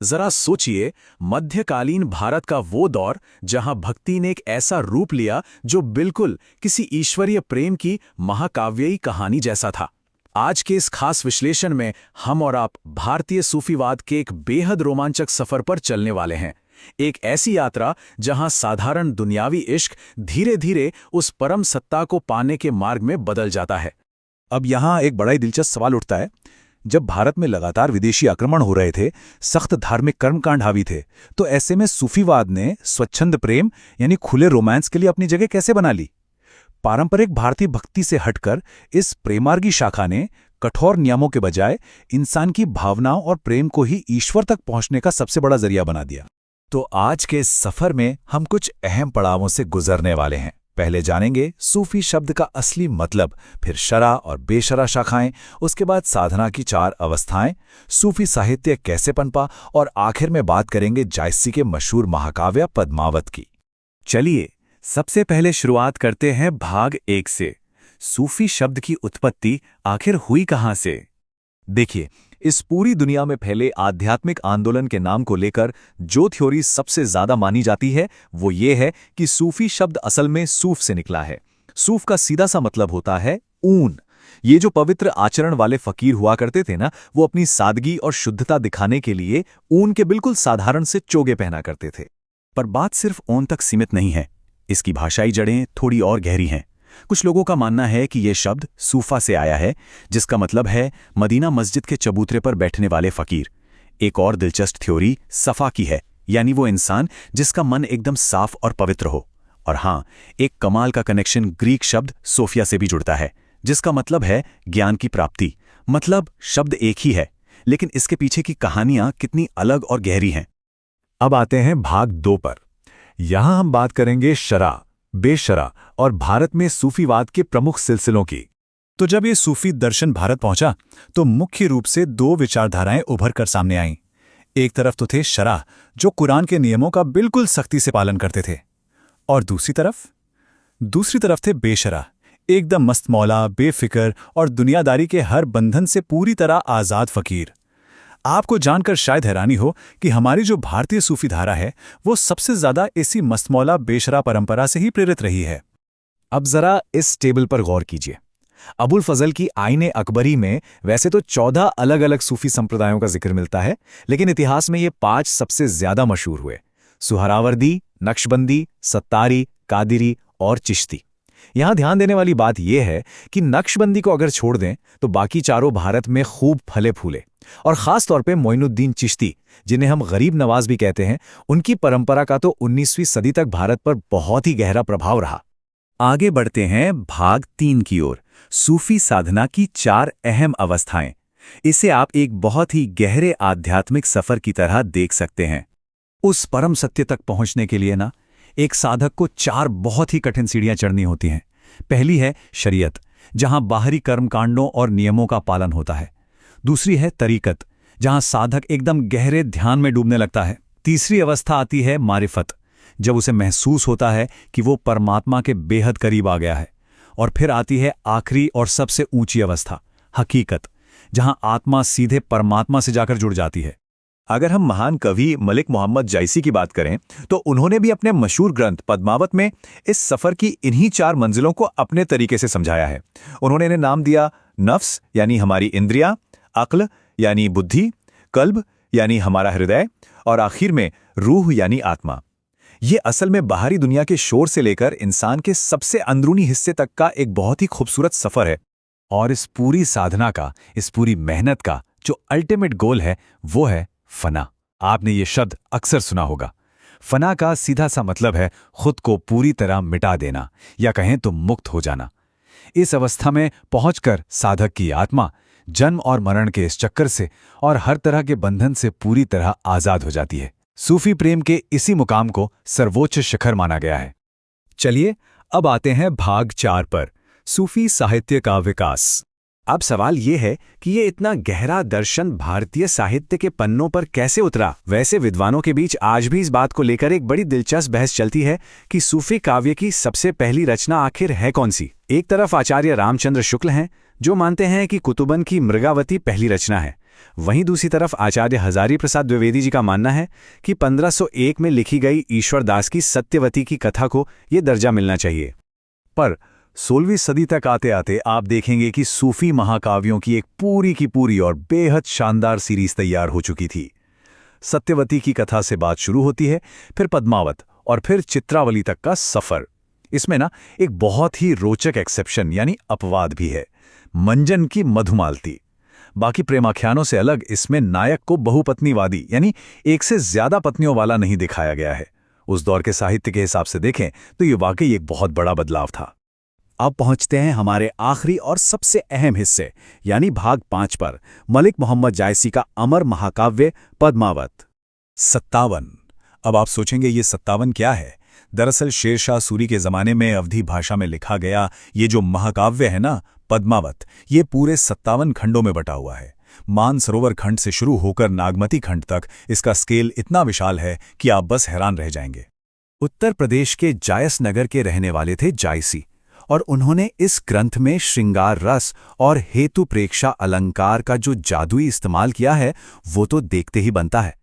जरा सोचिए, मध्यकालीन भारत का वो दौर जहां भक्ति ने एक ऐसा रूप लिया जो बिल्कुल किसी ईश्वरीय प्रेम की महाकाव्यिक कहानी जैसा था। आज के इस खास विश्लेषण में हम और आप भारतीय सूफीवाद के एक बेहद रोमांचक सफर पर चलने वाले हैं। एक ऐसी यात्रा जहां साधारण दुनियावी इश्क धीरे धीरे उस परम सत्ता को पाने के मार्ग में बदल जाता है। अब यहाँ एक बड़ा ही दिलचस्प सवाल उठता है। जब भारत में लगातार विदेशी आक्रमण हो रहे थे, सख्त धार्मिक कर्मकांड हावी थे, तो ऐसे में सूफीवाद ने स्वच्छंद प्रेम यानी खुले रोमांस के लिए अपनी जगह कैसे बना ली? पारंपरिक भारतीय भक्ति से हटकर इस प्रेमार्गी शाखा ने कठोर नियमों के बजाय इंसान की भावनाओं और प्रेम को ही ईश्वर तक पहुंचने का सबसे बड़ा जरिया बना दिया। तो आज के इस सफर में हम कुछ अहम पड़ावों से गुजरने वाले हैं। पहले जानेंगे सूफी शब्द का असली मतलब, फिर शरा और बेशरा शाखाएं, उसके बाद साधना की 4 अवस्थाएं, सूफी साहित्य कैसे पनपा और आखिर में बात करेंगे जायसी के मशहूर महाकाव्य पद्मावत की। चलिए सबसे पहले शुरुआत करते हैं भाग 1 से। सूफी शब्द की उत्पत्ति आखिर हुई कहां से? देखिए, इस पूरी दुनिया में फैले आध्यात्मिक आंदोलन के नाम को लेकर जो थ्योरी सबसे ज्यादा मानी जाती है वो ये है कि सूफी शब्द असल में सूफ से निकला है। सूफ का सीधा सा मतलब होता है ऊन। ये जो पवित्र आचरण वाले फकीर हुआ करते थे ना, वो अपनी सादगी और शुद्धता दिखाने के लिए ऊन के बिल्कुल साधारण से चोगे पहना करते थे। पर बात सिर्फ ऊन तक सीमित नहीं है, इसकी भाषाई जड़ें थोड़ी और गहरी हैं। कुछ लोगों का मानना है कि यह शब्द सूफा से आया है, जिसका मतलब है मदीना मस्जिद के चबूतरे पर बैठने वाले फकीर। एक और दिलचस्प थ्योरी सफा की है, यानी वो इंसान जिसका मन एकदम साफ और पवित्र हो। और हाँ, एक कमाल का कनेक्शन ग्रीक शब्द सोफिया से भी जुड़ता है, जिसका मतलब है ज्ञान की प्राप्ति। मतलब शब्द एक ही है, लेकिन इसके पीछे की कहानियां कितनी अलग और गहरी हैं। अब आते हैं भाग 2 पर। यहां हम बात करेंगे शरा, बेशरा और भारत में सूफीवाद के प्रमुख सिलसिलों की। तो जब ये सूफी दर्शन भारत पहुंचा तो मुख्य रूप से 2 विचारधाराएं उभर कर सामने आईं। एक तरफ तो थे शरा, जो कुरान के नियमों का बिल्कुल सख्ती से पालन करते थे, और दूसरी तरफ थे बेशरा, एकदम मस्त मौला, बेफिक्र और दुनियादारी के हर बंधन से पूरी तरह आज़ाद फकीर। आपको जानकर शायद हैरानी हो कि हमारी जो भारतीय सूफी धारा है वो सबसे ज्यादा इसी मस्तमौला बेशरा परंपरा से ही प्रेरित रही है। अब जरा इस टेबल पर गौर कीजिए। अबुल फजल की आईने अकबरी में वैसे तो 14 अलग अलग सूफी संप्रदायों का जिक्र मिलता है, लेकिन इतिहास में ये 5 सबसे ज्यादा मशहूर हुए: सुहरावर्दी, नक्शबंदी, सत्तारी, कादिरी और चिश्ती। यहां ध्यान देने वाली बात यह है कि नक्शबंदी को अगर छोड़ दें तो बाकी चारों भारत में खूब फले फूले, और खास तौर पे मोइनुद्दीन चिश्ती, जिन्हें हम गरीब नवाज भी कहते हैं, उनकी परंपरा का तो 19वीं सदी तक भारत पर बहुत ही गहरा प्रभाव रहा। आगे बढ़ते हैं भाग 3 की ओर, सूफी साधना की 4 अहम अवस्थाएं। इसे आप एक बहुत ही गहरे आध्यात्मिक सफर की तरह देख सकते हैं। उस परम सत्य तक पहुंचने के लिए ना, एक साधक को 4 बहुत ही कठिन सीढ़ियां चढ़नी होती हैं। पहली है शरीयत, जहां बाहरी कर्मकांडों और नियमों का पालन होता है। दूसरी है तरीकत, जहां साधक एकदम गहरे ध्यान में डूबने लगता है। तीसरी अवस्था आती है मारिफत, जब उसे महसूस होता है कि वो परमात्मा के बेहद करीब आ गया है। और फिर आती है आखिरी और सबसे ऊंची अवस्था, हकीकत, जहां आत्मा सीधे परमात्मा से जाकर जुड़ जाती है। अगर हम महान कवि मलिक मोहम्मद जायसी की बात करें तो उन्होंने भी अपने मशहूर ग्रंथ पद्मावत में इस सफर की इन्हीं 4 मंजिलों को अपने तरीके से समझाया है। उन्होंने इन्हें नाम दिया नफ्स यानी हमारी इंद्रियां, अक्ल यानी बुद्धि, कल्ब यानी हमारा हृदय, और आखिर में रूह यानी आत्मा। ये असल में बाहरी दुनिया के शोर से लेकर इंसान के सबसे अंदरूनी हिस्से तक का एक बहुत ही खूबसूरत सफर है। और इस पूरी साधना का, इस पूरी मेहनत का जो अल्टीमेट गोल है वो है फना। आपने ये शब्द अक्सर सुना होगा। फना का सीधा सा मतलब है खुद को पूरी तरह मिटा देना, या कहें तो मुक्त हो जाना। इस अवस्था में पहुंचकर साधक की आत्मा जन्म और मरण के इस चक्कर से और हर तरह के बंधन से पूरी तरह आजाद हो जाती है। सूफी प्रेम के इसी मुकाम को सर्वोच्च शिखर माना गया है। चलिए अब आते हैं भाग 4 पर, सूफी साहित्य का विकास। अब सवाल ये है कि ये इतना गहरा दर्शन भारतीय साहित्य के पन्नों पर कैसे उतरा। वैसे विद्वानों के बीच आज भी इस बात को लेकर एक बड़ी दिलचस्प बहस चलती है कि सूफी काव्य की सबसे पहली रचना आखिर है कौन सी। एक तरफ आचार्य रामचंद्र शुक्ल हैं, जो मानते हैं कि कुतुबन की मृगावती पहली रचना है, वहीं दूसरी तरफ आचार्य हजारी प्रसाद द्विवेदी जी का मानना है कि 1501 में लिखी गई ईश्वरदास की सत्यवती की कथा को ये दर्जा मिलना चाहिए। पर 16वीं सदी तक आते आते आप देखेंगे कि सूफी महाकाव्यों की एक पूरी की पूरी और बेहद शानदार सीरीज तैयार हो चुकी थी। सत्यवती की कथा से बात शुरू होती है, फिर पद्मावत और फिर चित्रावली तक का सफर। इसमें ना एक बहुत ही रोचक एक्सेप्शन यानी अपवाद भी है, मंजन की मधुमालती। बाकी प्रेमाख्यानों से अलग इसमें नायक को बहुपत्नीवादी यानी एक से ज्यादा पत्नियों वाला नहीं दिखाया गया है। उस दौर के साहित्य के हिसाब से देखें तो ये वाकई एक बहुत बड़ा बदलाव था। अब पहुंचते हैं हमारे आखिरी और सबसे अहम हिस्से यानी भाग 5 पर, मलिक मोहम्मद जायसी का अमर महाकाव्य पद्मावत। 57। अब आप सोचेंगे ये 57 क्या है? दरअसल शेरशाह सूरी के जमाने में अवधी भाषा में लिखा गया ये जो महाकाव्य है ना पद्मावत, ये पूरे 57 खंडों में बटा हुआ है। मानसरोवर खंड से शुरू होकर नागमती खंड तक इसका स्केल इतना विशाल है कि आप बस हैरान रह जाएंगे। उत्तर प्रदेश के जायस नगर के रहने वाले थे जायसी, और उन्होंने इस ग्रंथ में श्रृंगार रस और हेतु प्रेक्षा अलंकार का जो जादुई इस्तेमाल किया है वो तो देखते ही बनता है।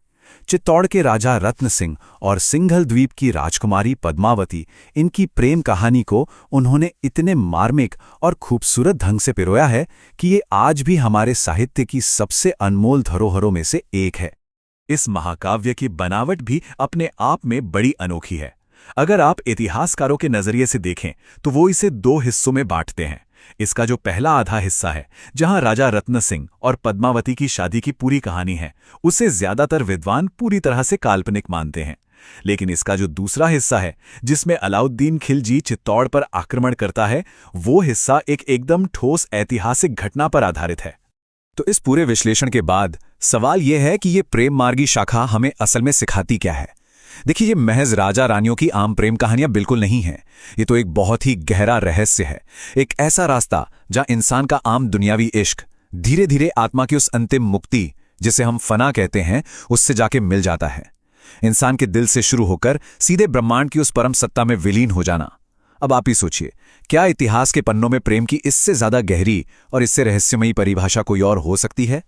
चित्तौड़ के राजा रत्न सिंह और सिंघल द्वीप की राजकुमारी पद्मावती, इनकी प्रेम कहानी को उन्होंने इतने मार्मिक और खूबसूरत ढंग से पिरोया है कि ये आज भी हमारे साहित्य की सबसे अनमोल धरोहरों में से एक है। इस महाकाव्य की बनावट भी अपने आप में बड़ी अनोखी है। अगर आप इतिहासकारों के नजरिए से देखें तो वो इसे 2 हिस्सों में बांटते हैं। इसका जो पहला आधा हिस्सा है, जहां राजा रत्न सिंह और पद्मावती की शादी की पूरी कहानी है, उसे ज्यादातर विद्वान पूरी तरह से काल्पनिक मानते हैं। लेकिन इसका जो दूसरा हिस्सा है, जिसमें अलाउद्दीन खिलजी चित्तौड़ पर आक्रमण करता है, वो हिस्सा एक एकदम ठोस ऐतिहासिक घटना पर आधारित है। तो इस पूरे विश्लेषण के बाद सवाल यह है कि ये प्रेम मार्गी शाखा हमें असल में सिखाती क्या है? देखिए, ये महज राजा रानियों की आम प्रेम कहानियां बिल्कुल नहीं हैं। ये तो एक बहुत ही गहरा रहस्य है, एक ऐसा रास्ता जहां इंसान का आम दुनियावी इश्क धीरे धीरे आत्मा की उस अंतिम मुक्ति, जिसे हम फना कहते हैं, उससे जाके मिल जाता है। इंसान के दिल से शुरू होकर सीधे ब्रह्मांड की उस परम सत्ता में विलीन हो जाना। अब आप ही सोचिए, क्या इतिहास के पन्नों में प्रेम की इससे ज्यादा गहरी और इससे रहस्यमयी परिभाषा कोई और हो सकती है?